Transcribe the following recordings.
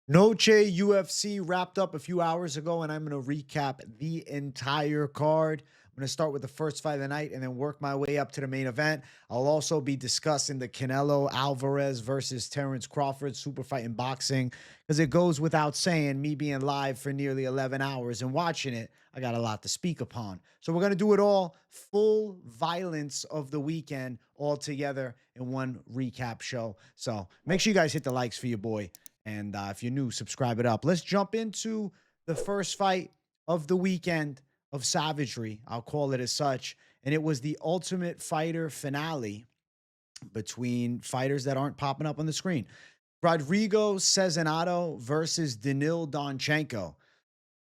Noche UFC wrapped up a few hours ago, and I'm going to recap the entire card. I'm going to start with the first fight of the night and then work my way up to the main event. I'll also be discussing the Canelo Alvarez versus Terrence Crawford super fight in boxing because it goes without saying, me being live for nearly 11 hours and watching it, I got a lot to speak upon. So we're going to do it all, full violence of the weekend all together in one recap show. So make sure you guys hit the likes for your boy. And if you're new, subscribe it up. Let's jump into the first fight of the weekend of savagery. I'll call it as such. And it was the Ultimate Fighter finale between fighters that aren't popping up on the screen. Rodrigo Sezinando versus Donchenko.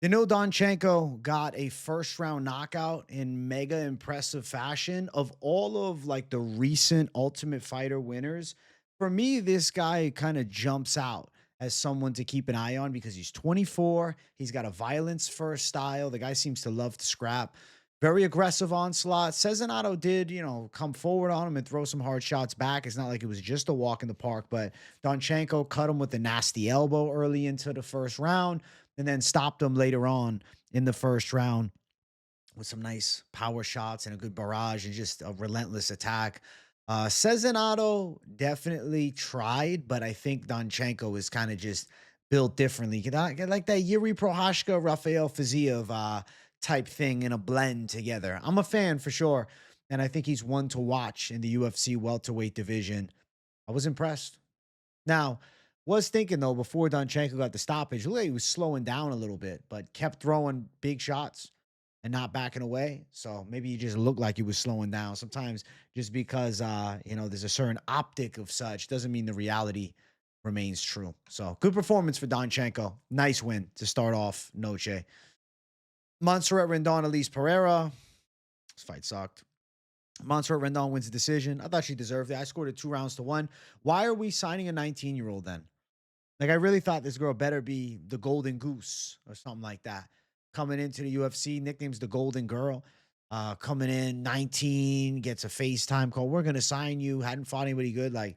Donchenko got a first round knockout in mega impressive fashion. Of all of like the recent Ultimate Fighter winners, for me, this guy kind of jumps out as someone to keep an eye on because he's 24. He's got a violence first style. The guy seems to love to scrap. Very aggressive onslaught. Cezinado did, come forward on him and throw some hard shots back. It's not like it was just a walk in the park, but Donchenko cut him with a nasty elbow early into the first round and then stopped him later on in the first round with some nice power shots and a good barrage and just a relentless attack. Cezinado definitely tried, but I think Donchenko is kind of just built differently. Like that Yuri Prohashka, Rafael Fiziev type thing in a blend together. I'm a fan for sure. And I think he's one to watch in the UFC welterweight division. I was impressed. Now, was thinking though, before Donchenko got the stoppage, look like he was slowing down a little bit, but kept throwing big shots and not backing away. So maybe he just looked like he was slowing down. Sometimes just because there's a certain optic of such doesn't mean the reality remains true. So good performance for Donchenko. Nice win to start off Noche. Montserrat Rendon, Elise Pereira. This fight sucked. Montserrat Rendon wins the decision. I thought she deserved it. I scored it 2 rounds to 1. Why are we signing a 19-year-old then? Like, I really thought this girl better be the Golden Goose or something like that. Coming into the UFC, nickname's the Golden Girl. Coming in 19, gets a FaceTime call. We're going to sign you. Hadn't fought anybody good. Like,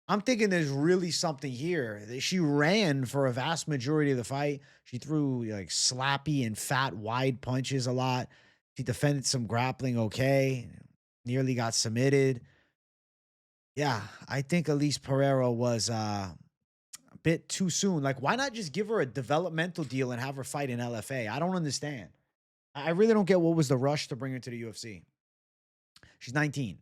I'm thinking there's really something here. She ran for a vast majority of the fight. She threw like slappy and fat wide punches a lot. She defended some grappling okay. Nearly got submitted. Yeah, I think Elise Pereira was bit too soon. Like, why not just give her a developmental deal and have her fight in LFA? I don't understand. I really don't get what was the rush to bring her to the UFC. She's 19.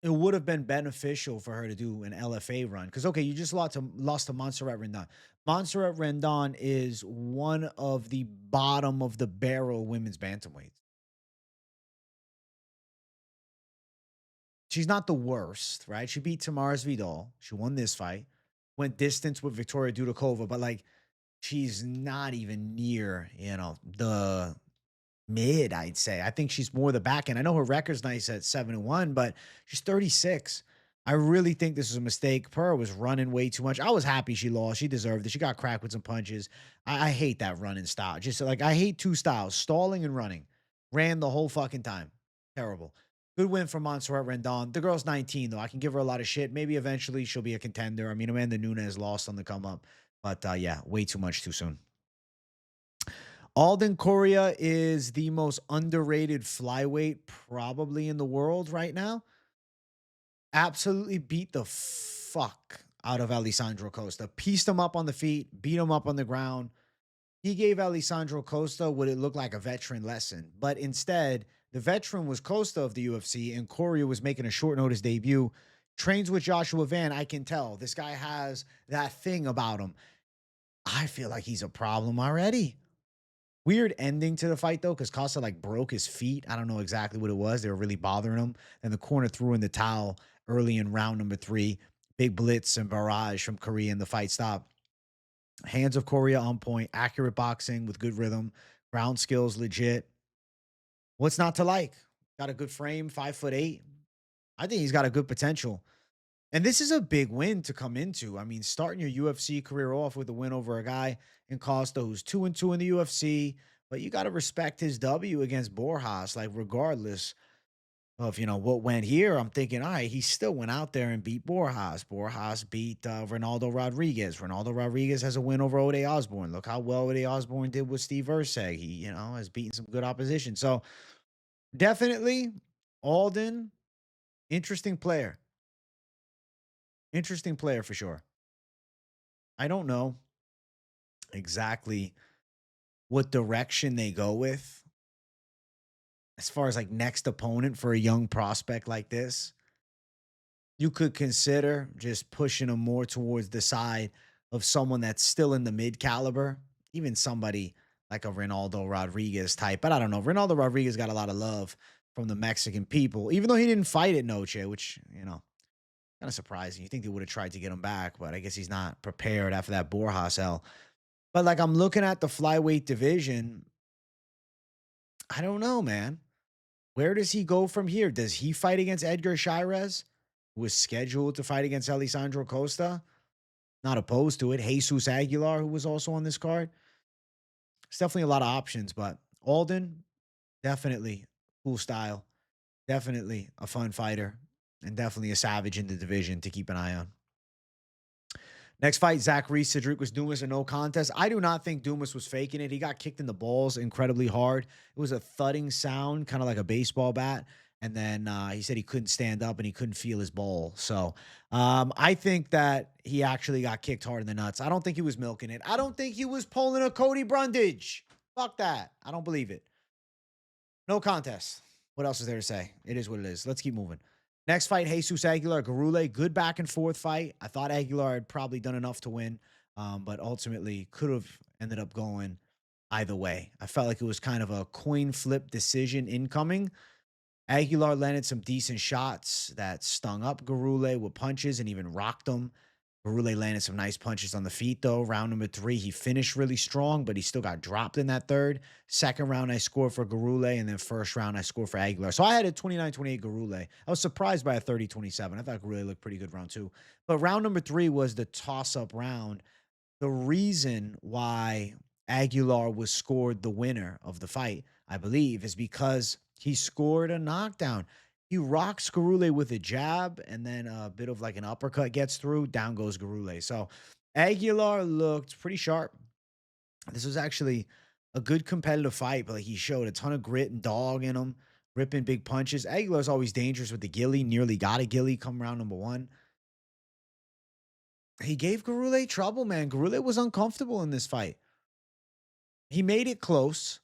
It would have been beneficial for her to do an LFA run. Because, okay, you just lost to Montserrat Rendon. Montserrat Rendon is one of the bottom of the barrel women's bantamweights. She's not the worst, right? She beat Tamars Vidal. She won this fight. Went distance with Victoria Dudakova, but like she's not even near, the mid, I'd say. I think she's more the back end. I know her record's nice at 7-1, but she's 36. I really think this is a mistake. Pearl was running way too much. I was happy she lost. She deserved it. She got cracked with some punches. I hate that running style. Just like I hate two styles, stalling and running. Ran the whole fucking time. Terrible. Good win for Montserrat Rendon. The girl's 19, though. I can give her a lot of shit. Maybe eventually she'll be a contender. I mean, Amanda Nunes lost on the come up. But yeah, way too much too soon. Alden Coria is the most underrated flyweight probably in the world right now. Absolutely beat the fuck out of Alessandro Costa. Pieced him up on the feet, beat him up on the ground. He gave Alessandro Costa what it looked like a veteran lesson. But instead, the veteran was Costa of the UFC, and Coria was making a short notice debut. Trains with Joshua Van. I can tell. This guy has that thing about him. I feel like he's a problem already. Weird ending to the fight, though, because Costa, like, broke his feet. I don't know exactly what it was. They were really bothering him. And the corner threw in the towel early in round number 3. Big blitz and barrage from Coria, and the fight stopped. Hands of Coria on point. Accurate boxing with good rhythm. Ground skills legit. What's not to like? Got a good frame, 5'8". I think he's got a good potential. And this is a big win to come into. I mean, starting your UFC career off with a win over a guy in Costa who's 2-2 in the UFC, but you got to respect his W against Borjas, like regardless of, what went here, I'm thinking, all right, he still went out there and beat Borjas. Borjas beat Ronaldo Rodriguez. Ronaldo Rodriguez has a win over Ode Osborne. Look how well Ode Osborne did with Steve Urseg. He, has beaten some good opposition. So definitely Alden, interesting player. Interesting player for sure. I don't know exactly what direction they go with as far as like next opponent for a young prospect like this. You could consider just pushing him more towards the side of someone that's still in the mid caliber, even somebody like a Ronaldo Rodriguez type. But I don't know. Ronaldo Rodriguez got a lot of love from the Mexican people, even though he didn't fight at Noche, which, kind of surprising. You think they would have tried to get him back, but I guess he's not prepared after that Borjas L. But like I'm looking at the flyweight division, I don't know, man. Where does he go from here? Does he fight against Edgar Chairez, who was scheduled to fight against Alessandro Costa? Not opposed to it. Jesus Aguilar, who was also on this card. It's definitely a lot of options, but Alden, definitely cool style. Definitely a fun fighter, and definitely a savage in the division to keep an eye on. Next fight, Zach Reese, Cedric Dumas, a no contest. I do not think Dumas was faking it. He got kicked in the balls incredibly hard. It was a thudding sound, kind of like a baseball bat. And then he said he couldn't stand up and he couldn't feel his ball. So I think that he actually got kicked hard in the nuts. I don't think he was milking it. I don't think he was pulling a Cody Brundage. Fuck that. I don't believe it. No contest. What else is there to say? It is what it is. Let's keep moving. Next fight, Jesus Aguilar, Gurule. Good back and forth fight. I thought Aguilar had probably done enough to win, but ultimately could have ended up going either way. I felt like it was kind of a coin flip decision incoming. Aguilar landed some decent shots that stung up Gurule with punches and even rocked him. Gurule landed some nice punches on the feet, though. Round number 3, he finished really strong, but he still got dropped in that third. Second round, I scored for Gurule, and then first round, I scored for Aguilar. So I had a 29-28 Gurule. I was surprised by a 30-27. I thought Gurule looked pretty good round 2. But round number 3 was the toss-up round. The reason why Aguilar was scored the winner of the fight, I believe, is because he scored a knockdown. He rocks Gurule with a jab, and then a bit of like an uppercut gets through. Down goes Gurule. So Aguilar looked pretty sharp. This was actually a good competitive fight, but like he showed a ton of grit and dog in him, ripping big punches. Aguilar's always dangerous with the gilly. Nearly got a gilly come round number 1. He gave Gurule trouble, man. Gurule was uncomfortable in this fight. He made it close,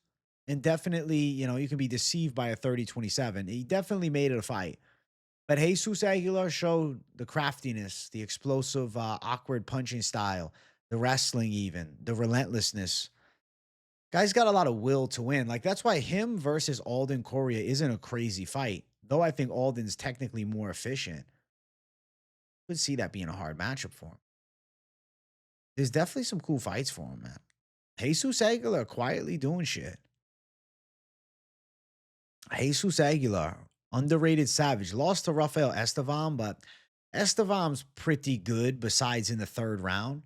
and definitely, you can be deceived by a 30-27. He definitely made it a fight. But Jesus Aguilar showed the craftiness, the explosive, awkward punching style, the wrestling even, the relentlessness. Guy's got a lot of will to win. Like, that's why him versus Alden Coria isn't a crazy fight. Though I think Alden's technically more efficient. Could see that being a hard matchup for him. There's definitely some cool fights for him, man. Jesus Aguilar quietly doing shit. Jesus Aguilar, underrated savage. Lost to Rafael Estevam, but Estevam's pretty good besides in the third round.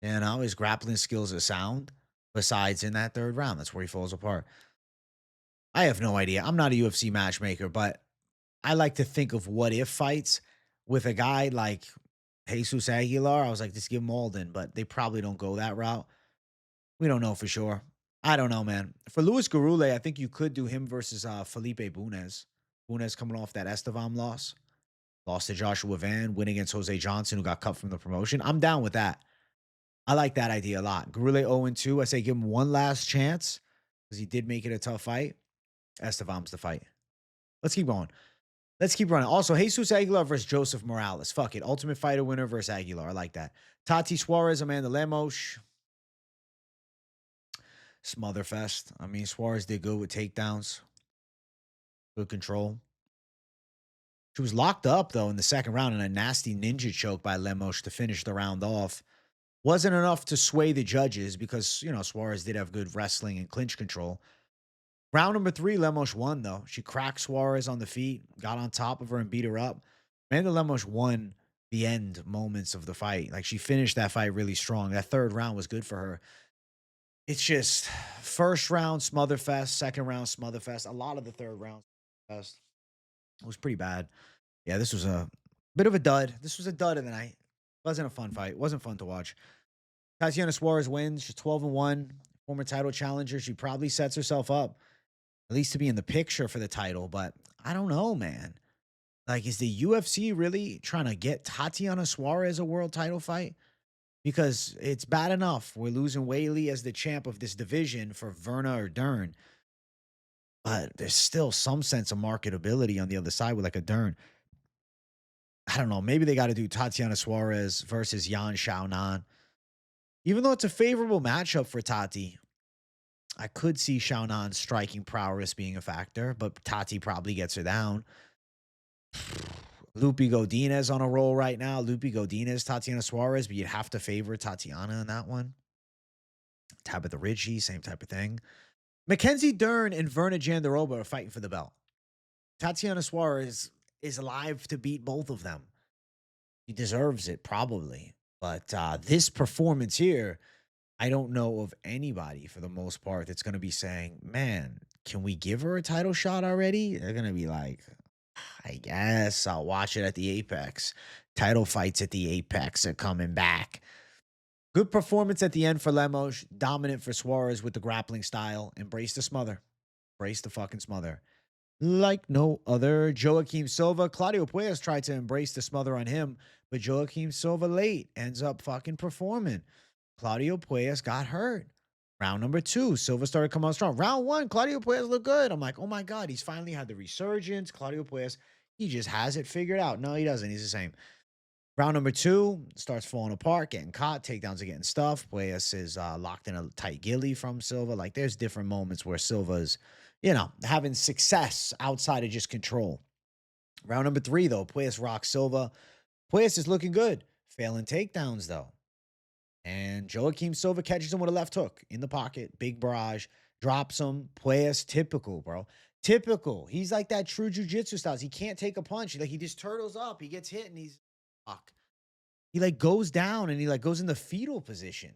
His grappling skills are sound besides in that third round. That's where he falls apart. I have no idea. I'm not a UFC matchmaker, but I like to think of what if fights with a guy like Jesus Aguilar. I was like, just give him Alden, but they probably don't go that route. We don't know for sure. I don't know, man. For Luis Gurule, I think you could do him versus Felipe Bunes. Bunes coming off that Estevam loss. Lost to Joshua Van, win against Jose Johnson, who got cut from the promotion. I'm down with that. I like that idea a lot. Gurule 0-2. I say give him one last chance because he did make it a tough fight. Estevam's the fight. Let's keep going. Let's keep running. Also, Jesus Aguilar versus Joseph Morales. Fuck it. Ultimate Fighter winner versus Aguilar. I like that. Tati Suarez, Amanda Lemos. Smotherfest. I mean, Suarez did good with takedowns. Good control. She was locked up, though, in the second round in a nasty ninja choke by Lemos to finish the round off. Wasn't enough to sway the judges because, Suarez did have good wrestling and clinch control. Round number 3, Lemos won, though. She cracked Suarez on the feet, got on top of her and beat her up. Amanda Lemos won the end moments of the fight. Like, she finished that fight really strong. That third round was good for her. It's just first round Smotherfest, second round Smotherfest. A lot of the third round Smotherfest. It was pretty bad. Yeah, this was a bit of a dud. This was a dud of the night. Wasn't a fun fight. Wasn't fun to watch. Tatiana Suarez wins. She's 12-1. Former title challenger. She probably sets herself up, at least to be in the picture for the title. But I don't know, man. Like, is the UFC really trying to get Tatiana Suarez a world title fight? Because it's bad enough we're losing Whaley as the champ of this division for Verna or Dern, but there's still some sense of marketability on the other side with like a Dern. I don't know. Maybe they got to do Tatiana Suarez versus Yan Xiaonan. Even though it's a favorable matchup for Tati, I could see Xiaonan's striking prowess being a factor, but Tati probably gets her down. Lupi Godinez on a roll right now. Lupi Godinez, Tatiana Suarez, but you'd have to favor Tatiana in that one. Tabitha Ritchie, same type of thing. Mackenzie Dern and Verna Jandiroba are fighting for the belt. Tatiana Suarez is alive to beat both of them. He deserves it, probably. But this performance here, I don't know of anybody, for the most part, that's going to be saying, man, can we give her a title shot already? They're going to be like, I guess I'll watch it at the Apex. Title fights at the Apex are coming back. Good performance at the end for Lemos. Dominant for Suarez with the grappling style. Embrace the smother. Embrace the fucking smother. Like no other. Joaquim Silva. Claudio Puelles tried to embrace the smother on him, but Joaquim Silva late ends up fucking performing. Claudio Puelles got hurt. Round number 2, Silva started coming on strong. Round 1, Claudio Puelles looked good. I'm like, oh my God, he's finally had the resurgence. Claudio Puelles, he just has it figured out. No, he doesn't. He's the same. Round number 2 starts falling apart, getting caught. Takedowns are getting stuffed. Puelles is locked in a tight ghillie from Silva. Like, there's different moments where Silva's, having success outside of just control. Round number 3, though, Puelles rocks Silva. Puelles is looking good. Failing takedowns, though. And Joaquim Silva catches him with a left hook in the pocket. Big barrage. Drops him. Puelles, typical, bro. Typical. He's like that true jiu-jitsu styles. He can't take a punch. Like, he just turtles up. He gets hit and he's fuck. He like goes down and he like goes in the fetal position.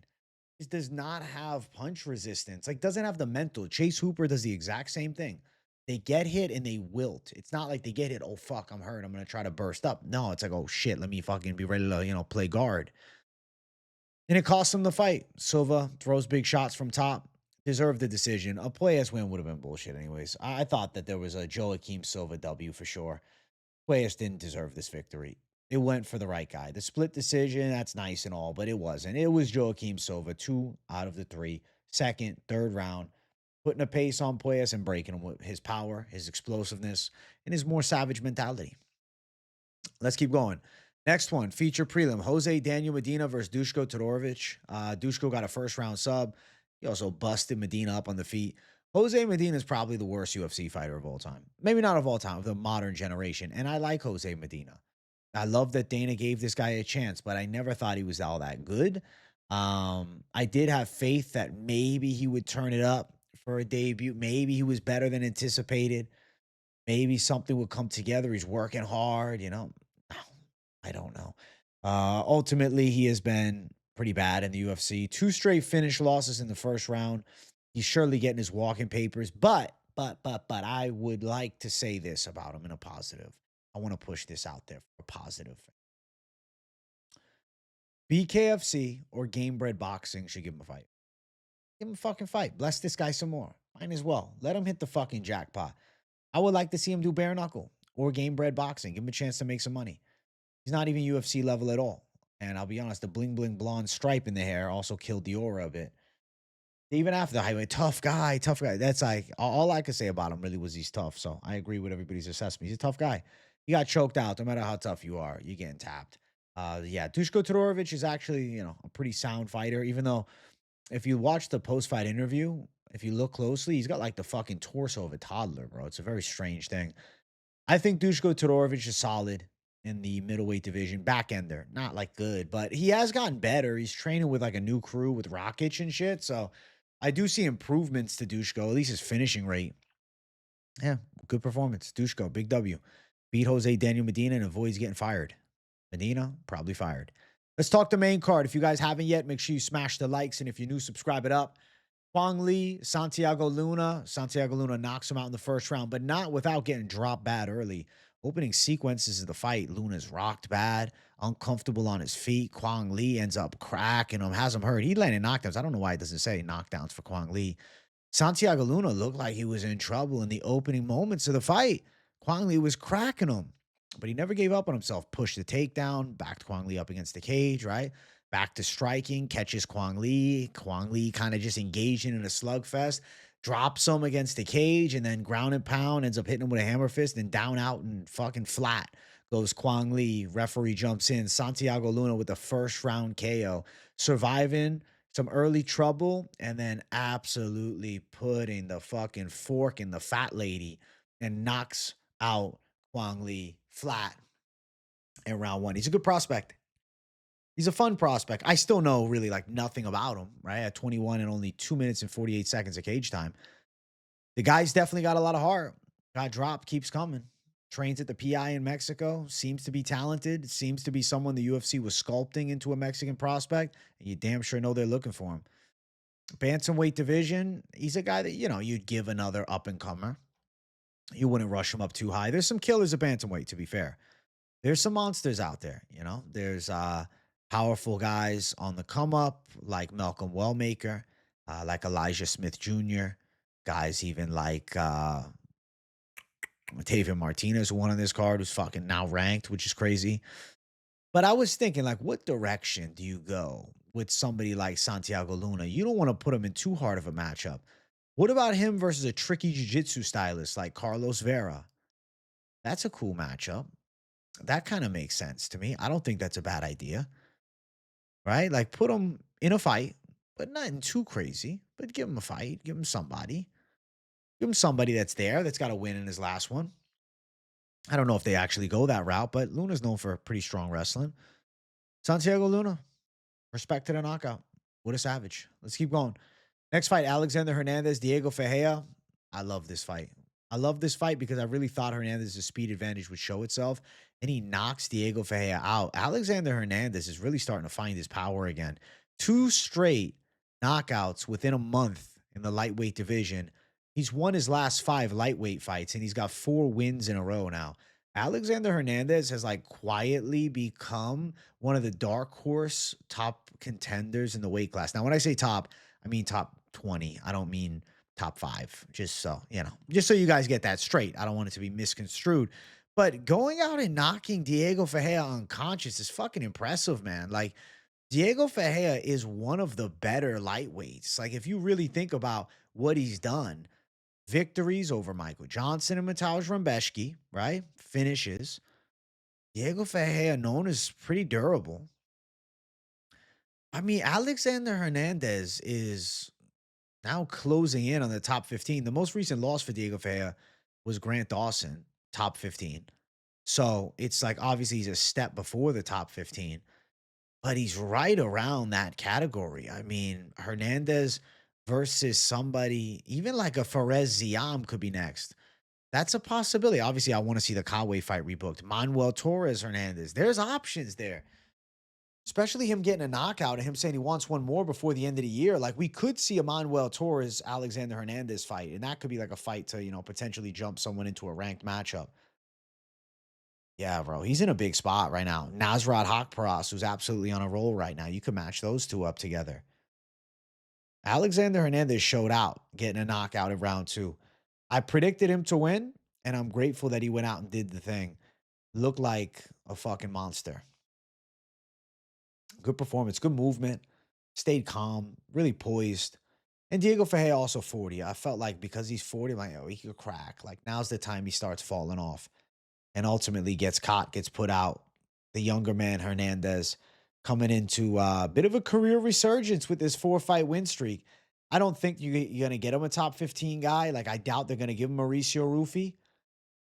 He does not have punch resistance. Like, doesn't have the mental. Chase Hooper does the exact same thing. They get hit and they wilt. It's not like they get hit. Oh, fuck, I'm hurt. I'm going to try to burst up. No, it's like, oh, shit, let me fucking be ready to, play guard. And it cost him the fight. Silva throws big shots from top. Deserved the decision. A Puelles win would have been bullshit anyways. I thought that there was a Joaquim Silva W for sure. Puelles didn't deserve this victory. It went for the right guy. The split decision, that's nice and all, but it wasn't. It was Joaquim Silva, 2 out of the 3. Second, third round, putting a pace on Puelles and breaking him with his power, his explosiveness, and his more savage mentality. Let's keep going. Next one, feature prelim. José Daniel Medina versus Duško Todorović. Duško got a first-round sub. He also busted Medina up on the feet. José Medina is probably the worst UFC fighter of all time. Maybe not of all time, of the modern generation. And I like José Medina. I love that Dana gave this guy a chance, but I never thought he was all that good. I did have faith that maybe he would turn it up for a debut. Maybe he was better than anticipated. Maybe something would come together. He's working hard, I don't know. Ultimately, he has been pretty bad in the UFC. 2 straight finish losses in the first round. He's surely getting his walking papers, but I would like to say this about him in a positive. I want to push this out there for a positive. BKFC or Game Bred Boxing should give him a fight. Give him a fucking fight. Bless this guy some more. Might as well. Let him hit the fucking jackpot. I would like to see him do bare knuckle or Game Bred Boxing. Give him a chance to make some money. He's not even UFC level at all. And I'll be honest, the bling bling blonde stripe in the hair also killed the aura a bit. Even after the highway, tough guy. That's like all I could say about him really was he's tough. So I agree with everybody's assessment. He's a tough guy. He got choked out. No matter how tough you are, you're getting tapped. Duško Todorović is actually, a pretty sound fighter, even though if you watch the post-fight interview, if you look closely, he's got like the fucking torso of a toddler, bro. It's a very strange thing. I think Duško Todorović is solid in the middleweight division. Back ender, not like good, but he has gotten better. He's training with like a new crew with Rakic and shit. So I do see improvements to Duško, at least his finishing rate. Yeah, good performance. Duško, big W. Beat José Daniel Medina and avoids getting fired. Medina, probably fired. Let's talk the main card. If you guys haven't yet, make sure you smash the likes. And if you're new, subscribe it up. Quang Lee, Santiago Luna. Santiago Luna knocks him out in the first round, but not without getting dropped bad early. Opening sequences of the fight, Luna's rocked bad, uncomfortable on his feet. Quang Lee ends up cracking him, has him hurt. He landed knockdowns. I don't know why it doesn't say knockdowns for Quang Lee. Santiago Luna looked like he was in trouble in the opening moments of the fight. Quang Lee was cracking him, but he never gave up on himself. Pushed the takedown, backed Quang Lee up against the cage, right? Back to striking, catches Quang Lee. Quang Lee kind of just engaging in a slugfest, drops him against the cage, and then ground and pound, ends up hitting him with a hammer fist, and down, out, and fucking flat goes Quang Lee. Referee jumps in. Santiago Luna with the first round KO, surviving some early trouble, and then absolutely putting the fucking fork in the fat lady and knocks out Quang Lee flat in round one. He's a good prospect. He's a fun prospect. I still know really like nothing about him, right? At 21 and only 2 minutes and 48 seconds of cage time. The guy's definitely got a lot of heart. Got dropped, keeps coming. Trains at the PI in Mexico. Seems to be talented. Seems to be someone the UFC was sculpting into a Mexican prospect. And you damn sure know they're looking for him. Bantamweight division, he's a guy that, you'd give another up-and-comer. You wouldn't rush him up too high. There's some killers at bantamweight, to be fair. There's some monsters out there, There's powerful guys on the come-up, like Malcolm Wellmaker, like Elijah Smith Jr., guys even like Tavian Martinez, who won on this card, who's fucking now ranked, which is crazy. But I was thinking, like, what direction do you go with somebody like Santiago Luna? You don't want to put him in too hard of a matchup. What about him versus a tricky jiu-jitsu stylist like Carlos Vera? That's a cool matchup. That kind of makes sense to me. I don't think that's a bad idea, right? Like, put him in a fight, but nothing too crazy. But give him a fight. Give him somebody. Give him somebody that's there, that's got a win in his last one. I don't know if they actually go that route, but Luna's known for pretty strong wrestling. Santiago Luna, respect to the knockout. What a savage. Let's keep going. Next fight, Alexander Hernandez, Diego Ferreira. I love this fight. I love this fight because I really thought Hernandez's speed advantage would show itself, and he knocks Diego Ferreira out. Alexander Hernandez is really starting to find his power again. 2 straight knockouts within a month in the lightweight division. He's won his last 5 lightweight fights, and he's got 4 wins in a row now. Alexander Hernandez has like quietly become one of the dark horse top contenders in the weight class. Now, when I say top, I mean top 20. I don't mean top 5. Just so you guys get that straight. I don't want it to be misconstrued. But going out and knocking Diego Ferreira unconscious is fucking impressive, man. Like, Diego Ferreira is one of the better lightweights. Like, if you really think about what he's done, victories over Michael Johnson and Mateusz Rebecki, right? Finishes. Diego Ferreira known as pretty durable. I mean, Alexander Hernandez is now closing in on the top 15. The most recent loss for Diego Ferreira was Grant Dawson, top 15. So it's like obviously he's a step before the top 15, but he's right around that category. I mean, Hernandez versus somebody, even like a Fares Ziam could be next. That's a possibility. Obviously, I want to see the Conway fight rebooked. Manuel Torres Hernandez. There's options there. Especially him getting a knockout and him saying he wants one more before the end of the year. Like, we could see a Manuel Torres Alexander Hernandez fight, and that could be like a fight to, potentially jump someone into a ranked matchup. Yeah, bro. He's in a big spot right now. Nasrat Haqparast, who's absolutely on a roll right now. You could match those two up together. Alexander Hernandez showed out, getting a knockout in round 2. I predicted him to win, and I'm grateful that he went out and did the thing. Looked like a fucking monster. Good performance, good movement, stayed calm, really poised. And Diego Ferreira also 40. I felt like because he's 40, I'm like, oh, he could crack. Like, now's the time he starts falling off and ultimately gets caught, gets put out. The younger man, Hernandez, coming into a bit of a career resurgence with this 4-fight win streak. I don't think you're going to get him a top 15 guy. Like, I doubt they're going to give him Mauricio Rufy.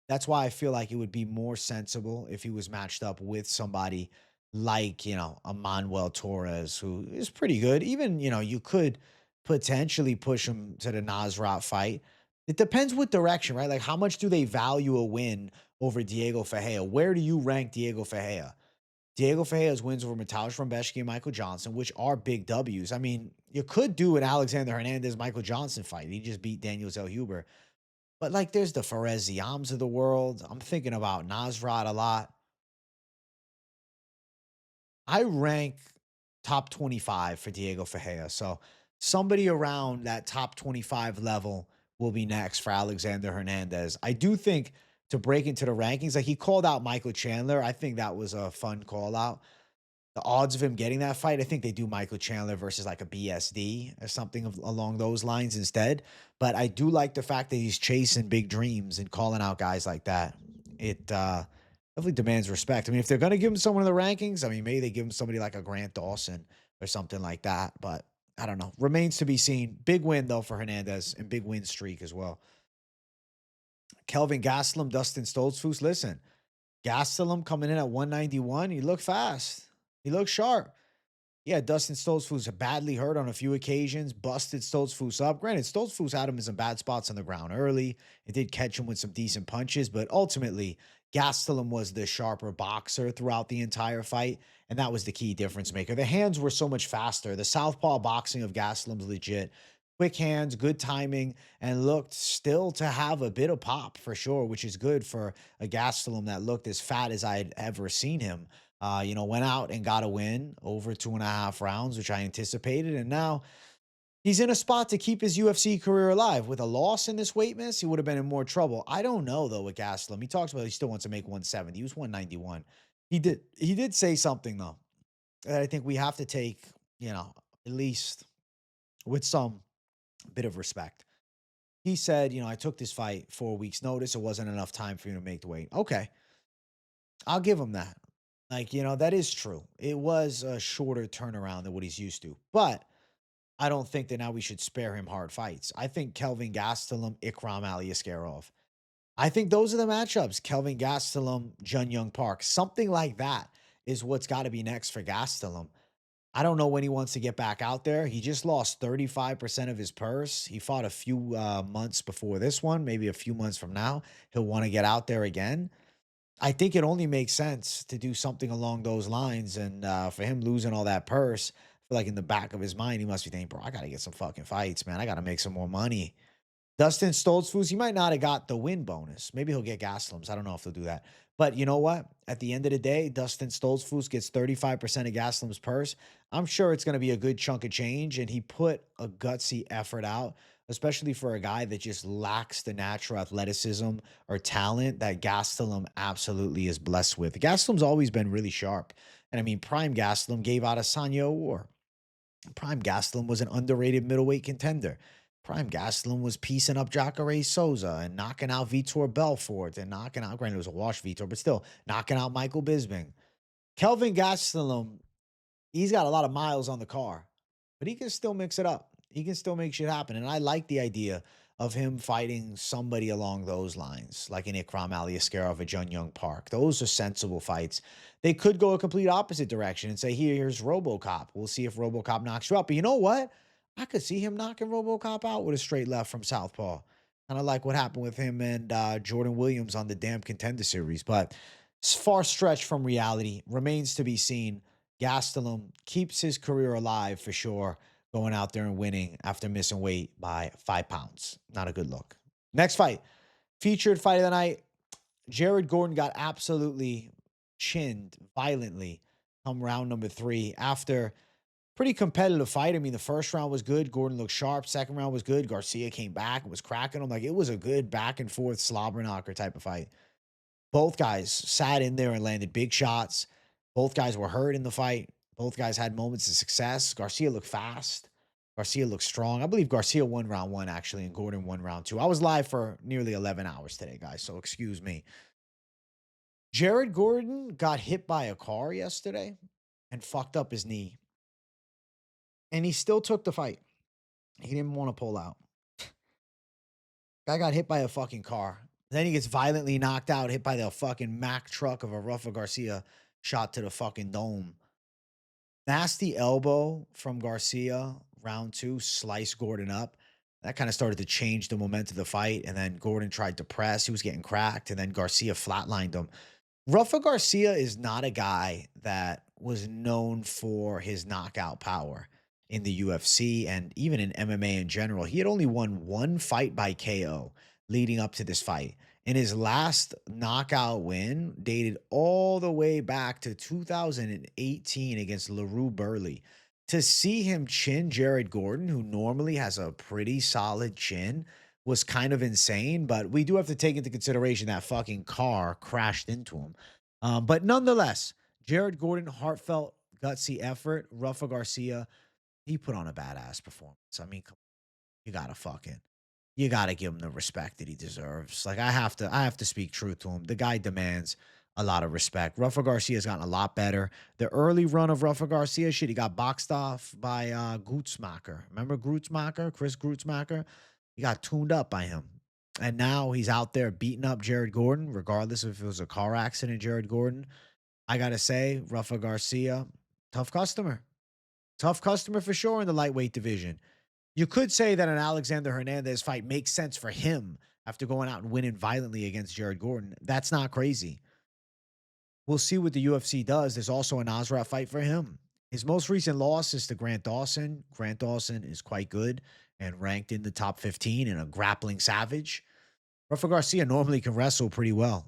That's why I feel like it would be more sensible if he was matched up with somebody like, a Manuel Torres, who is pretty good. Even, you could potentially push him to the Nasrat fight. It depends what direction, right? Like, how much do they value a win over Diego Ferreira? Where do you rank Diego Ferreira? Diego Ferreira's wins over Mateusz Rebecki and Michael Johnson, which are big W's. I mean, you could do an Alexander Hernandez Michael Johnson fight. He just beat Daniel Zellhuber. But like, there's the Ferreziams of the world. I'm thinking about Nasrat a lot. I rank top 25 for Diego Ferreira. So somebody around that top 25 level will be next for Alexander Hernandez. I do think to break into the rankings, like he called out Michael Chandler. I think that was a fun call out. The odds of him getting that fight, I think they do Michael Chandler versus like a BSD or something along those lines instead. But I do like the fact that he's chasing big dreams and calling out guys like that. It definitely demands respect. I mean, if they're going to give him someone in the rankings, I mean, maybe they give him somebody like a Grant Dawson or something like that. But I don't know. Remains to be seen. Big win, though, for Hernandez and big win streak as well. Kelvin Gastelum, Dustin Stoltzfus. Listen, Gastelum coming in at 191. He looked fast. He looked sharp. Yeah, Dustin Stoltzfus badly hurt on a few occasions, busted Stoltzfus up. Granted, Stoltzfus had him in some bad spots on the ground early. It did catch him with some decent punches, but ultimately, Gastelum was the sharper boxer throughout the entire fight, and that was the key difference maker. The hands were so much faster. The southpaw boxing of Gastelum's legit. Quick hands, good timing, and looked still to have a bit of pop for sure, which is good for a Gastelum that looked as fat as I'd ever seen him. Went out and got a win over 2.5 rounds, which I anticipated. And now he's in a spot to keep his UFC career alive. With a loss in this weight miss, he would have been in more trouble. I don't know, though, with Gastelum. He talks about he still wants to make 170. He was 191. He did say something, though, that I think we have to take, at least with some bit of respect. He said, I took this fight 4 weeks notice. It wasn't enough time for you to make the weight. Okay. I'll give him that. Like, that is true. It was a shorter turnaround than what he's used to. But I don't think that now we should spare him hard fights. I think Kelvin Gastelum, Ikram Aliaskarov. I think those are the matchups. Kelvin Gastelum, Jun Young Park. Something like that is what's got to be next for Gastelum. I don't know when he wants to get back out there. He just lost 35% of his purse. He fought a few months before this one, maybe a few months from now. He'll want to get out there again. I think it only makes sense to do something along those lines. And for him losing all that purse, I feel like in the back of his mind, he must be thinking, bro, I got to get some fucking fights, man. I got to make some more money. Dustin Stoltzfus, he might not have got the win bonus. Maybe he'll get Gaslums. I don't know if they'll do that. But you know what? At the end of the day, Dustin Stoltzfus gets 35% of Gaslum's purse. I'm sure it's going to be a good chunk of change. And he put a gutsy effort out, especially for a guy that just lacks the natural athleticism or talent that Gastelum absolutely is blessed with. Gastelum's always been really sharp. And I mean, Prime Gastelum gave out a Sanya War. Prime Gastelum was an underrated middleweight contender. Prime Gastelum was piecing up Jacare Souza and knocking out Vitor Belfort and knocking out, granted, it was a wash Vitor, but still knocking out Michael Bisping. Kelvin Gastelum, he's got a lot of miles on the car, but he can still mix it up. He can still make shit happen. And I like the idea of him fighting somebody along those lines, like an Ikram Aliaskarov or Jun Young Park. Those are sensible fights. They could go a complete opposite direction and say, here's RoboCop. We'll see if RoboCop knocks you out. But you know what? I could see him knocking RoboCop out with a straight left from Southpaw. Kind of like what happened with him and Jordan Williams on the damn Contender Series. But it's far stretched from reality. Remains to be seen. Gastelum keeps his career alive for sure, going out there and winning after missing weight by 5 pounds. Not a good look. Next fight. Featured fight of the night. Jared Gordon got absolutely chinned violently come round number 3 after pretty competitive fight. I mean, the first round was good. Gordon looked sharp. Second round was good. Garcia came back and was cracking him. Like, it was a good back and forth slobber knocker type of fight. Both guys sat in there and landed big shots. Both guys were hurt in the fight. Both guys had moments of success. Garcia looked fast. Garcia looked strong. I believe Garcia won round 1, actually, and Gordon won round 2. I was live for nearly 11 hours today, guys, so excuse me. Jared Gordon got hit by a car yesterday and fucked up his knee. And he still took the fight. He didn't want to pull out. Guy got hit by a fucking car. Then he gets violently knocked out, hit by the fucking Mack truck of a Rafa Garcia, shot to the fucking dome. Nasty elbow from Garcia, round 2, sliced Gordon up. That kind of started to change the momentum of the fight. And then Gordon tried to press. He was getting cracked. And then Garcia flatlined him. Rafa Garcia is not a guy that was known for his knockout power in the UFC and even in MMA in general. He had only won 1 fight by KO. leading up to this fight. And his last knockout win dated all the way back to 2018 against LaRue Burley. To see him chin Jared Gordon, who normally has a pretty solid chin, was kind of insane. But we do have to take into consideration that fucking car crashed into him. But nonetheless, Jared Gordon, heartfelt, gutsy effort. Rafa Garcia, he put on a badass performance. I mean, you gotta fucking you gotta give him the respect that he deserves. Like I have to speak truth to him. The guy demands a lot of respect. Rafa Garcia's gotten a lot better. The early run of Rafa Garcia, shit, he got boxed off by Gutzmacher. Remember Gutzmacher, Chris Gutzmacher? He got tuned up by him. And now he's out there beating up Jared Gordon, regardless if it was a car accident, Jared Gordon. I gotta say, Rafa Garcia, tough customer. Tough customer for sure in the lightweight division. You could say that an Alexander Hernandez fight makes sense for him after going out and winning violently against Jared Gordon. That's not crazy. We'll see what the UFC does. There's also a Nasrat fight for him. His most recent loss is to Grant Dawson. Grant Dawson is quite good and ranked in the top 15 and a grappling savage. Rafa Garcia normally can wrestle pretty well.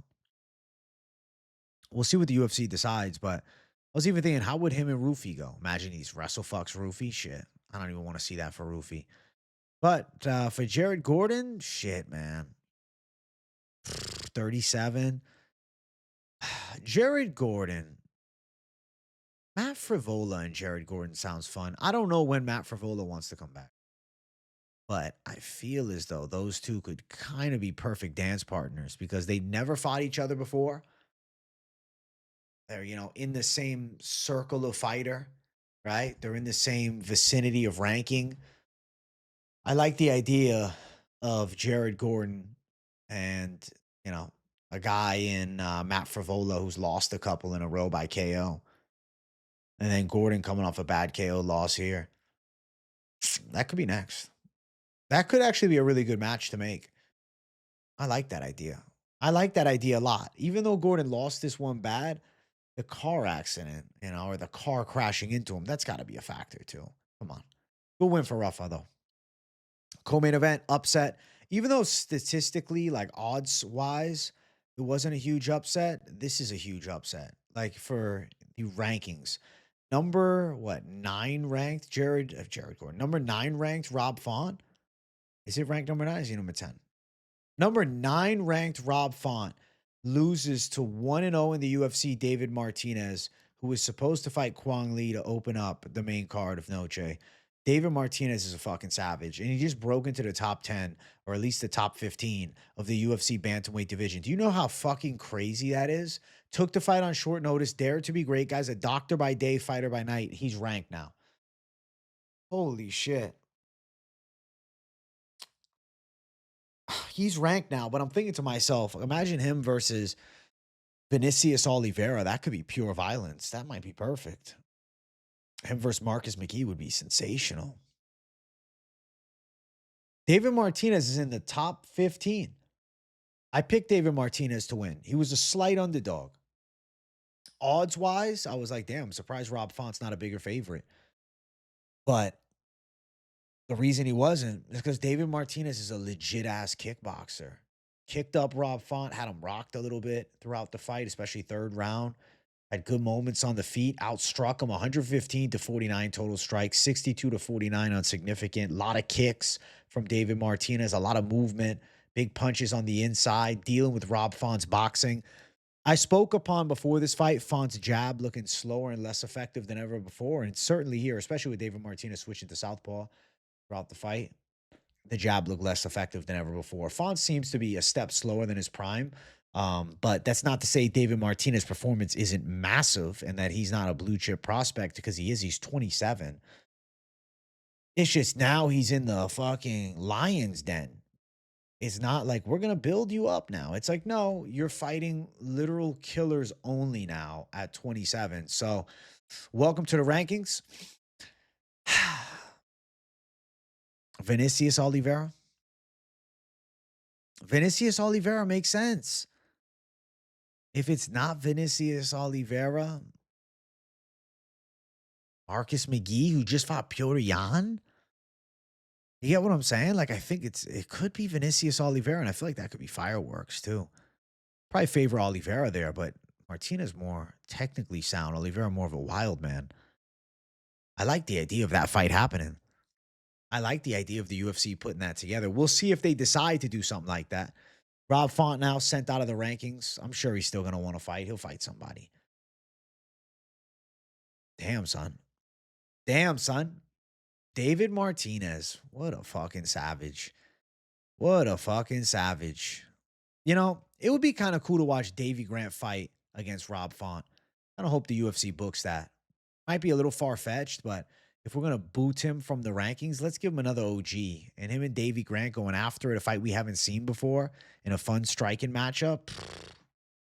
We'll see what the UFC decides, but I was even thinking, how would him and Rufy go? Imagine he's wrestle fucks Rufy. Shit. I don't even want to see that for Rufy. But for Jared Gordon, shit, man. 37. Jared Gordon. Matt Frivola and Jared Gordon sounds fun. I don't know when Matt Frivola wants to come back. But I feel as though those two could kind of be perfect dance partners because they never fought each other before. They're, in the same circle of fighter, right? They're in the same vicinity of ranking. I like the idea of Jared Gordon and, a guy in Matt Frivola who's lost a couple in a row by KO. And then Gordon coming off a bad KO loss here. That could be next. That could actually be a really good match to make. I like that idea. I like that idea a lot. Even though Gordon lost this one bad, the car accident, or the car crashing into him, that's got to be a factor too. Come on. Good win for Rafa, though. Co-main event, upset. Even though statistically, like odds-wise, it wasn't a huge upset, this is a huge upset. Like for the rankings. Number, 9 ranked? Jared Gordon. Number 9 ranked Rob Font. Is it ranked number 9? Is he number 10? Number 9 ranked Rob Font loses to 1-0 in the UFC David Martinez, who was supposed to fight Quang Lee to open up the main card of Noche. David Martinez is a fucking savage, and he just broke into the top 10, or at least the top 15 of the UFC bantamweight division. Do you know how fucking crazy that is? Took the fight on short notice, dared to be great, guys. A doctor by day, fighter by night. He's ranked now. Holy shit. He's ranked now, but I'm thinking to myself, imagine him versus Vinicius Oliveira. That could be pure violence. That might be perfect. Him versus Marcus McGee would be sensational. David Martinez is in the top 15. I picked David Martinez to win. He was a slight underdog. Odds-wise, I was like, damn, I'm surprised Rob Font's not a bigger favorite. But the reason he wasn't is because David Martinez is a legit-ass kickboxer. Kicked up Rob Font, had him rocked a little bit throughout the fight, especially third round. Had good moments on the feet, outstruck him 115-49 total strikes, 62-49 on significant. A lot of kicks from David Martinez, a lot of movement, big punches on the inside, dealing with Rob Font's boxing. I spoke upon before this fight, Font's jab looking slower and less effective than ever before. And certainly here, especially with David Martinez switching to southpaw throughout the fight, the jab looked less effective than ever before. Font seems to be a step slower than his prime. But that's not to say David Martinez's performance isn't massive and that he's not a blue chip prospect, because he is. He's 27. It's just now he's in the fucking lion's den. It's not like we're going to build you up now. It's like, no, you're fighting literal killers only now at 27. So welcome to the rankings. Vinicius Oliveira. Vinicius Oliveira makes sense. If it's not Vinicius Oliveira, Marcus McGee, who just fought Piotr Jan, You get what I'm saying? Like, I think it could be Vinicius Oliveira, and I feel like that could be fireworks too. Probably favor Oliveira there, but Martinez more technically sound. Oliveira more of a wild man. I like the idea of that fight happening. I like the idea of the UFC putting that together. We'll see if they decide to do something like that. Rob Font now sent out of the rankings. I'm sure he's still going to want to fight. He'll fight somebody. Damn, son. Damn, son. David Martinez. What a fucking savage. What a fucking savage. You know, it would be kind of cool to watch Davy Grant fight against Rob Font. I don't hope the UFC books that. Might be a little far fetched, but if we're going to boot him from the rankings, let's give him another OG. And him and Davy Grant going after it, a fight we haven't seen before in a fun striking matchup.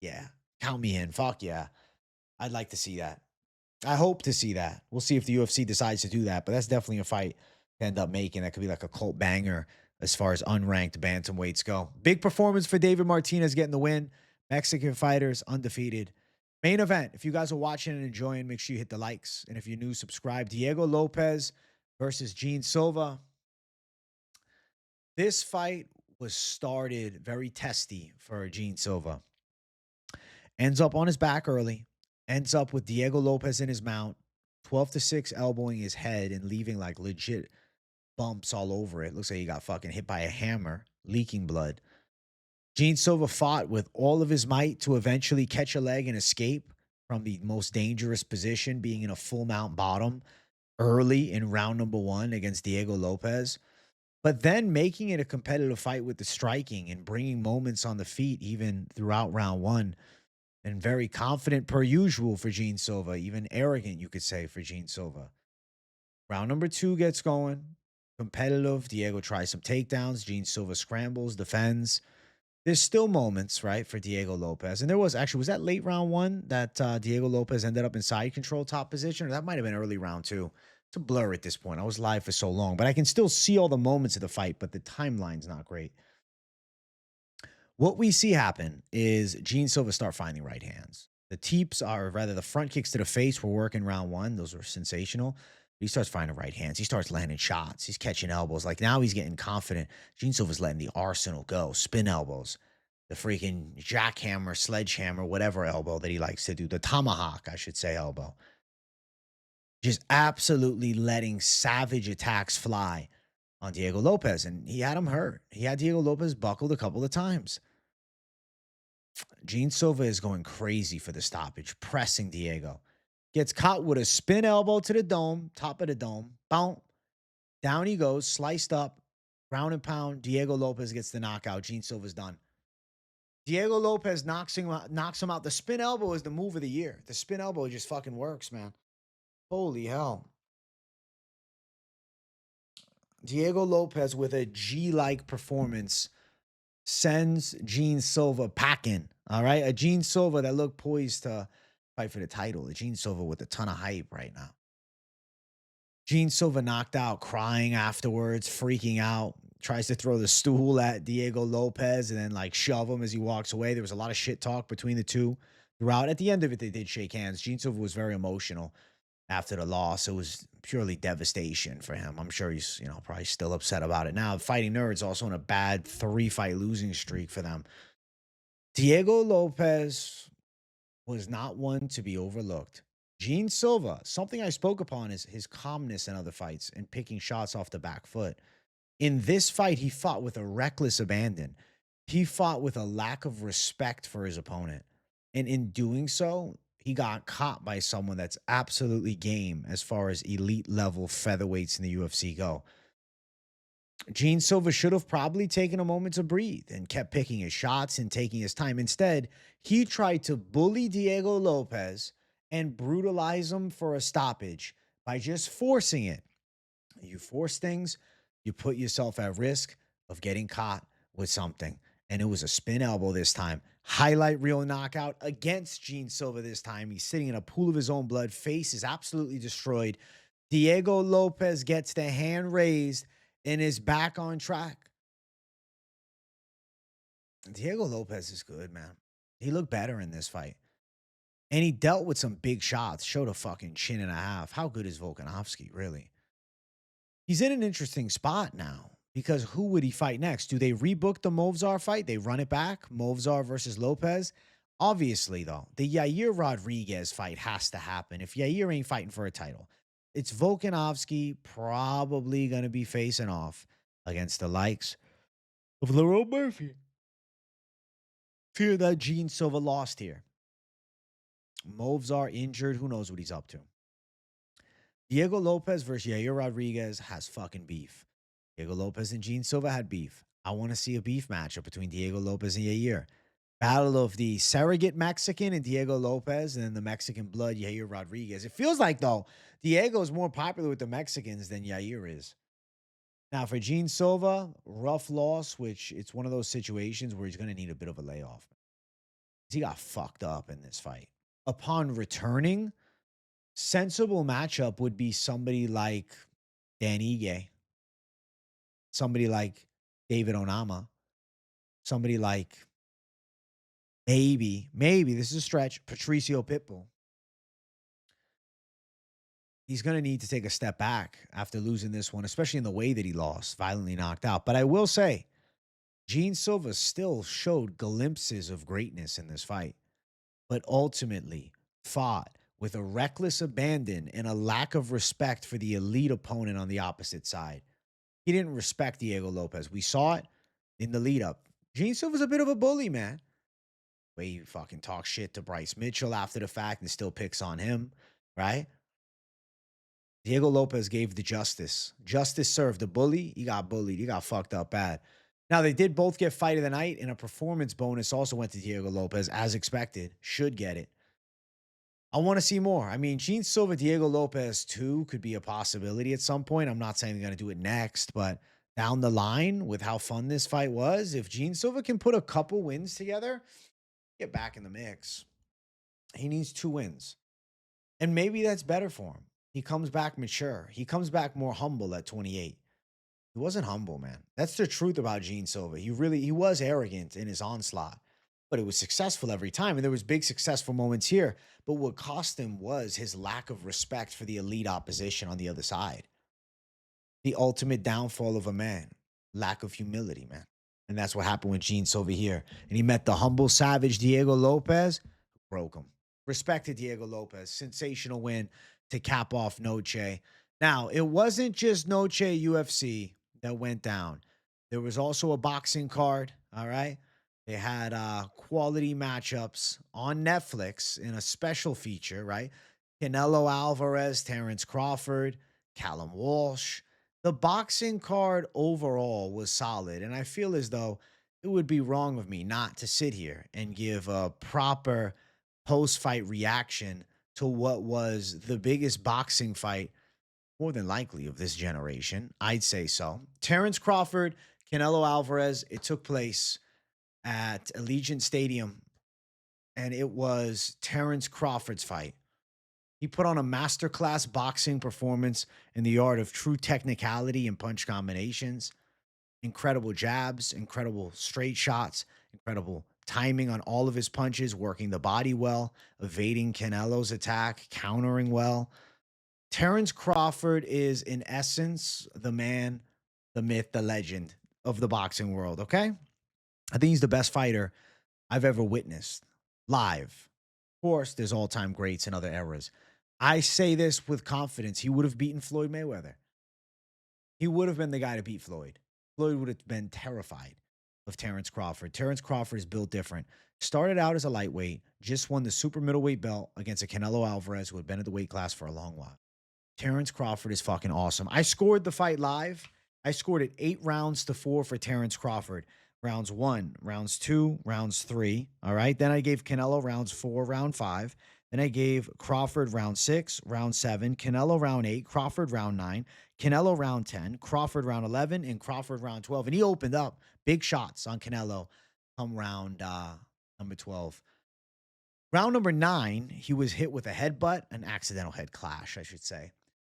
Yeah, count me in. Fuck yeah. I'd like to see that. I hope to see that. We'll see if the UFC decides to do that, but that's definitely a fight to end up making. That could be like a cult banger as far as unranked bantamweights go. Big performance for David Martinez getting the win. Mexican fighters undefeated. Main event. If you guys are watching and enjoying, make sure you hit the likes. And if you're new, subscribe. Diego Lopes versus Gene Silva. This fight was started very testy for Gene Silva. Ends up on his back early. Ends up with Diego Lopes in his mount. 12-6 elbowing his head and leaving like legit bumps all over it. Looks like he got fucking hit by a hammer, leaking blood. Gene Silva fought with all of his might to eventually catch a leg and escape from the most dangerous position, being in a full mount bottom early in round number 1 against Diego Lopes. But then making it a competitive fight with the striking and bringing moments on the feet even throughout round 1. And very confident per usual for Gene Silva, even arrogant, you could say, for Gene Silva. Round number 2 gets going. Competitive. Diego tries some takedowns. Gene Silva scrambles, defends. There's still moments, right, for Diego Lopes. And there was actually, was that late round 1 that Diego Lopes ended up in side control top position? Or that might have been early round 2. It's a blur at this point. I was live for so long. But I can still see all the moments of the fight, but the timeline's not great. What we see happen is Gene Silva start finding right hands. The teeps are, rather the front kicks to the face were working round 1. Those were sensational. He starts finding right hands. He starts landing shots. He's catching elbows. Like now he's getting confident. Gene Silva's letting the arsenal go. Spin elbows. The freaking jackhammer, sledgehammer, whatever elbow that he likes to do. The tomahawk, I should say, elbow. Just absolutely letting savage attacks fly on Diego Lopes. And he had him hurt. He had Diego Lopes buckled a couple of times. Gene Silva is going crazy for the stoppage, pressing Diego. Gets caught with a spin elbow to the dome, top of the dome. Boom. Down he goes, sliced up, ground and pound. Diego Lopes gets the knockout. Gene Silva's done. Diego Lopes knocks him out. The spin elbow is the move of the year. The spin elbow just fucking works, man. Holy hell. Diego Lopes with a G-like performance sends Gene Silva packing. All right. A Gene Silva that looked poised to fight for the title. A Gene Silva with a ton of hype right now. Gene Silva knocked out, crying afterwards, freaking out. Tries to throw the stool at Diego Lopes and then like shove him as he walks away. There was a lot of shit talk between the two throughout. At the end of it, they did shake hands. Gene Silva was very emotional after the loss. It was purely devastation for him. I'm sure he's, probably still upset about it now. Fighting Nerds also in a bad 3-fight losing streak for them. Diego Lopes was not one to be overlooked. Gene Silva, something I spoke upon is his calmness in other fights and picking shots off the back foot. In this fight, he fought with a reckless abandon. He fought with a lack of respect for his opponent. And in doing so, he got caught by someone that's absolutely game as far as elite level featherweights in the UFC go. Gene Silva should have probably taken a moment to breathe and kept picking his shots and taking his time. Instead, he tried to bully Diego Lopes and brutalize him for a stoppage by just forcing it. You force things, you put yourself at risk of getting caught with something. And it was a spin elbow this time. Highlight reel knockout against Gene Silva this time. He's sitting in a pool of his own blood. Face is absolutely destroyed. Diego Lopes gets the hand raised and is back on track. Diego Lopes is good, man. He looked better in this fight. And he dealt with some big shots. Showed a fucking chin and a half. How good is Volkanovski, really? He's in an interesting spot now because who would he fight next? Do they rebook the Movzar fight? They run it back? Movzar versus Lopes? Obviously, though, the Yair Rodriguez fight has to happen. If Yair ain't fighting for a title, it's Volkanovski probably going to be facing off against the likes of Lerone Murphy. Fear that Gene Silva lost here. Movzar injured. Who knows what he's up to? Diego Lopes versus Yair Rodriguez has fucking beef. Diego Lopes and Gene Silva had beef. I want to see a beef matchup between Diego Lopes and Yair. Battle of the surrogate Mexican and Diego Lopes, and then the Mexican blood, Yair Rodriguez. It feels like, though, Diego is more popular with the Mexicans than Yair is. Now, for Gene Silva, rough loss, which it's one of those situations where he's going to need a bit of a layoff. He got fucked up in this fight. Upon returning, sensible matchup would be somebody like Dan Ige, somebody like David Onama, somebody like maybe, this is a stretch, Patricio Pitbull. He's going to need to take a step back after losing this one, especially in the way that he lost, violently knocked out. But I will say, Gene Silva still showed glimpses of greatness in this fight, but ultimately fought with a reckless abandon and a lack of respect for the elite opponent on the opposite side. He didn't respect Diego Lopes. We saw it in the lead up. Gene Silva's a bit of a bully, man. The way he fucking talks shit to Bryce Mitchell after the fact and still picks on him, right? Diego Lopes gave the justice. Justice served. The bully, he got bullied. He got fucked up bad. Now, they did both get fight of the night, and a performance bonus also went to Diego Lopes, as expected. Should get it. I want to see more. I mean, Gene Silva, Diego Lopes, too, could be a possibility at some point. I'm not saying they're going to do it next, but down the line, with how fun this fight was, if Gene Silva can put a couple wins together, get back in the mix. He needs 2 wins. And maybe that's better for him. He comes back mature. He comes back more humble at 28. He wasn't humble, man. That's the truth about Gene Silva. He was arrogant in his onslaught, but it was successful every time. And there was big successful moments here. But what cost him was his lack of respect for the elite opposition on the other side. The ultimate downfall of a man, lack of humility, man. And that's what happened with Gene Silva here. And he met the humble savage Diego Lopes, broke him. Respected Diego Lopes. Sensational win to cap off Noche. Now, it wasn't just Noche UFC that went down. There was also a boxing card, all right? They had quality matchups on Netflix in a special feature, right? Canelo Alvarez, Terrence Crawford, Callum Walsh. The boxing card overall was solid, and I feel as though it would be wrong of me not to sit here and give a proper post-fight reaction to what was the biggest boxing fight, more than likely, of this generation. I'd say so. Terrence Crawford, Canelo Alvarez, it took place at Allegiant Stadium, and it was Terrence Crawford's fight. He put on a masterclass boxing performance in the art of true technicality and punch combinations. Incredible jabs, incredible straight shots, incredible timing on all of his punches, working the body well, evading Canelo's attack, countering well. Terrence Crawford is, in essence, the man, the myth, the legend of the boxing world, okay? I think he's the best fighter I've ever witnessed live. Of course, there's all-time greats in other eras. I say this with confidence. He would have beaten Floyd Mayweather. He would have been the guy to beat Floyd. Floyd would have been terrified of Terrence Crawford. Terrence Crawford is built different. Started out as a lightweight, just won the super middleweight belt against a Canelo Alvarez who had been in the weight class for a long while. Terrence Crawford is fucking awesome. I scored the fight live. I scored it 8 rounds to 4 for Terrence Crawford. Rounds 1, rounds 2, rounds 3. All right. Then I gave Canelo rounds 4, round 5. Then I gave Crawford round 6, round 7, Canelo round 8, Crawford round 9, Canelo round 10, Crawford round 11, and Crawford round 12. And he opened up big shots on Canelo come round number 12. Round number 9, he was hit with a headbutt, an accidental head clash, I should say.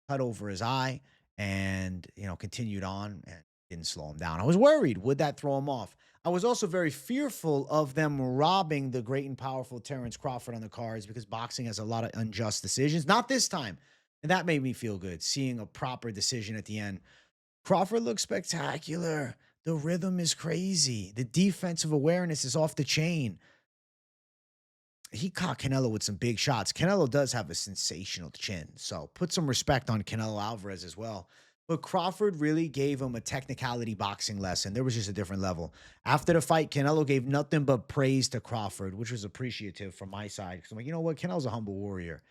Cut over his eye and, continued on and didn't slow him down. I was worried. Would that throw him off? I was also very fearful of them robbing the great and powerful Terrence Crawford on the cards because boxing has a lot of unjust decisions. Not this time. And that made me feel good, seeing a proper decision at the end Crawford looks spectacular. The rhythm is crazy. The defensive awareness is off the chain. He caught Canelo with some big shots. Canelo does have a sensational chin, so put some respect on Canelo Alvarez as well. But Crawford really gave him a technicality boxing lesson. There was just a different level. After the fight, Canelo gave nothing but praise to Crawford, which was appreciative from my side. Because I'm like, you know what? Canelo's a humble warrior.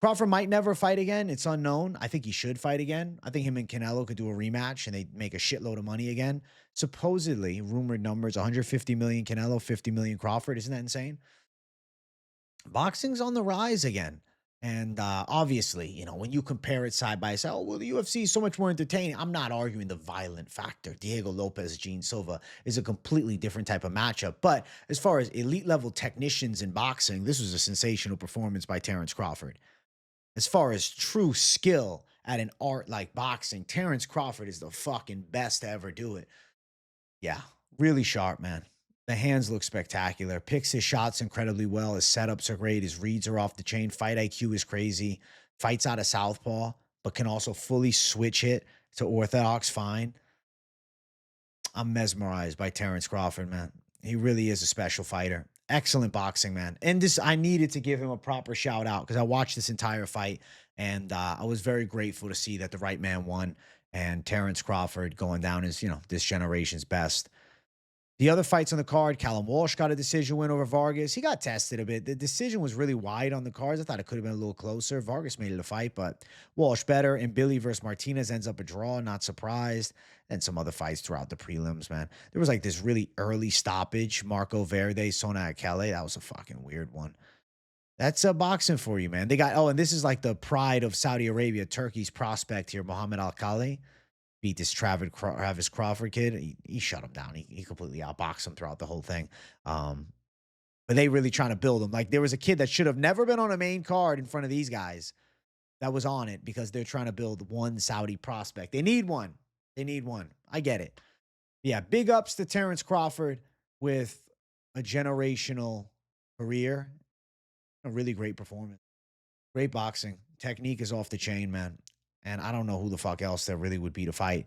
Crawford might never fight again. It's unknown. I think he should fight again. I think him and Canelo could do a rematch and they make a shitload of money again. Supposedly, rumored numbers 150 million Canelo, 50 million Crawford. Isn't that insane? Boxing's on the rise again. And obviously, you know, when you compare it side by side, oh, well, the UFC is so much more entertaining. I'm not arguing the violent factor. Diego Lopes, Gene Silva is a completely different type of matchup. But as far as elite level technicians in boxing, this was a sensational performance by Terrence Crawford. As far as true skill at an art like boxing, Terrence Crawford is the fucking best to ever do it. Yeah, really sharp, man. The hands look spectacular. Picks his shots incredibly well. His setups are great. His reads are off the chain. Fight IQ is crazy. Fights out of southpaw, but can also fully switch it to orthodox fine. I'm mesmerized by Terrence Crawford, man. He really is a special fighter. Excellent boxing, man. And this, I needed to give him a proper shout out because I watched this entire fight and I was very grateful to see that the right man won and Terrence Crawford going down as, you know, this generation's best. The other fights on the card, Callum Walsh got a decision win over Vargas. He got tested a bit. The decision was really wide on the cards. I thought it could have been a little closer. Vargas made it a fight, but Walsh better. And Billy versus Martinez ends up a draw. Not surprised. And some other fights throughout the prelims, man. There was like this really early stoppage. Marco Verde, Sona Akele. That was a fucking weird one. That's boxing for you, man. They got, oh, and this is like the pride of Saudi Arabia, Turkey's prospect here, Muhammad Al-Khali. Beat this Travis Crawford kid. He shut him down. He completely outboxed him throughout the whole thing. But they really trying to build him. Like there was a kid that should have never been on a main card in front of these guys that was on it because they're trying to build one Saudi prospect. They need one. They need one. I get it. Yeah, big ups to Terrence Crawford with a generational career. A really great performance. Great boxing. Technique is off the chain, man. And I don't know who the fuck else there really would be to fight.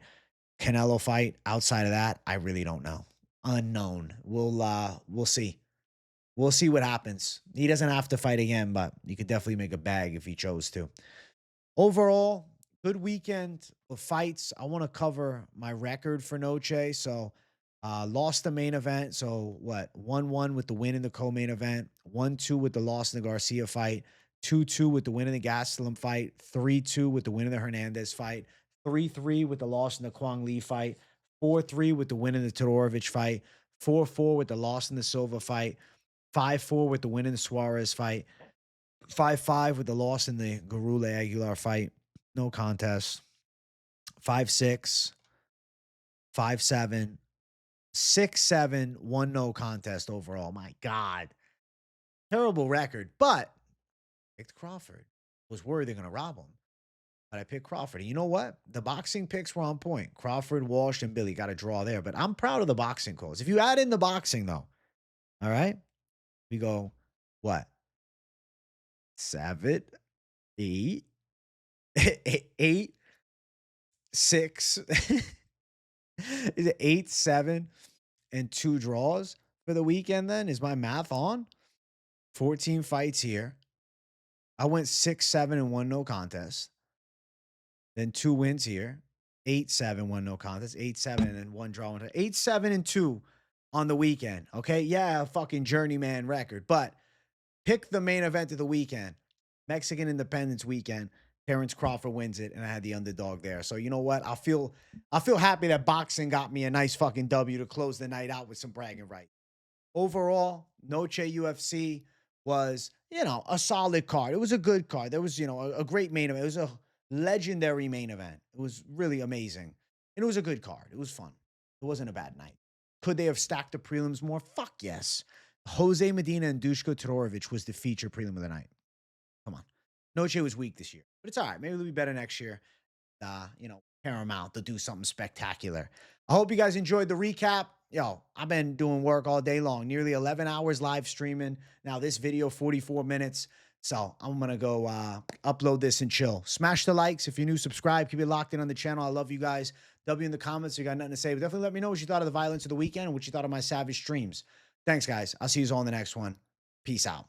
Canelo fight outside of that, I really don't know. Unknown. We'll see. We'll see what happens. He doesn't have to fight again, but he could definitely make a bag if he chose to. Overall, good weekend of fights. I want to cover my record for Noche. So lost the main event. So what? 1-1 with the win in the co-main event. 1-2 with the loss in the García fight. 2-2 with the win in the Gastelum fight. 3-2 with the win in the Hernandez fight. 3-3 with the loss in the Quang fight. 4-3 with the win in the Todorović fight. 4-4 with the loss in the Silva fight. 5-4 with the win in the Suarez fight. 5-5 with the loss in the Gurule Aguilar fight. No contest. 5-6. 5-7. 6-7. 1 no contest overall. My God. Terrible record. But I picked Crawford. Was worried they're going to rob him. But I picked Crawford. And you know what? The boxing picks were on point. Crawford, Walsh, and Billy got a draw there. But I'm proud of the boxing calls. If you add in the boxing, though, all right, we go, what? 7, 8, 8, 6. Is it 8, 7, and 2 draws for the weekend then? Is my math on? 14 fights here. I went 6, 7, and 1 no contest. Then 2 wins here. 8, 7, 1 no contest. 8, 7, and then 1 draw. 8, 7, and 2 on the weekend. Okay? Yeah, fucking journeyman record. But pick the main event of the weekend. Mexican Independence weekend. Terrence Crawford wins it, and I had the underdog there. So you know what? I feel happy that boxing got me a nice fucking W to close the night out with some bragging rights. Overall, Noche UFC was, you know, a solid card. It was a good card. There was, you know, a great main event. It was a legendary main event. It was really amazing. And it was a good card. It was fun. It wasn't a bad night. Could they have stacked the prelims more? Fuck yes. Jose Medina and Dushko Todorović was the feature prelim of the night. Come on. Noche was weak this year, but it's all right. Maybe they'll be better next year. You know, Paramount, they'll do something spectacular. I hope you guys enjoyed the recap. Yo, I've been doing work all day long, nearly 11 hours live streaming. Now this video, 44 minutes. So I'm gonna go upload this and chill. Smash the likes. If you're new, subscribe. Keep it locked in on the channel. I love you guys. W in the comments. You got nothing to say, but definitely let me know what you thought of the violence of the weekend and what you thought of my savage streams. Thanks, guys. I'll see you all in the next one. Peace out.